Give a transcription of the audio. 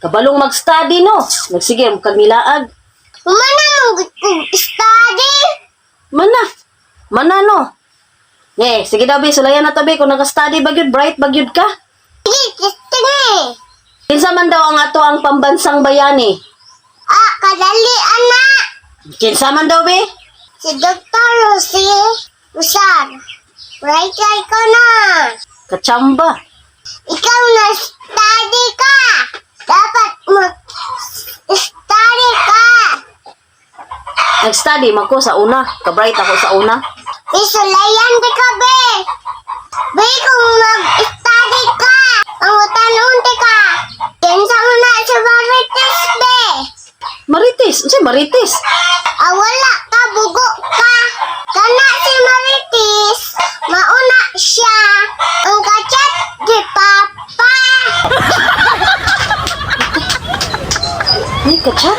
Kabalong mag-study no. Nagsige kag nilaag. Mana mo study? Mana no. Sige daw be, sulayan na to be kung naka-study bagyod, bright bagyod ka. Sige, testing eh. Kinsa man daw ang ato ang pambansang bayani? Kadali anak. Kinsa man daw be? Si Dr. Rosie Usar. Right ka na. Kachamba. Ikaw na study ka. Dapat mag-study ka. Nag-study man ko sa una. Ka-bright ako sa una. Isulayan di ka, be. Be, kung nag-study ka, ang utanong di ka. Kinsa mo na sa Marites, be. Marites. Unsay Marites? Wala ka, bugo ka. Kana si Marites, mauna siya. Ang kachat di Papa. Ay, kachat.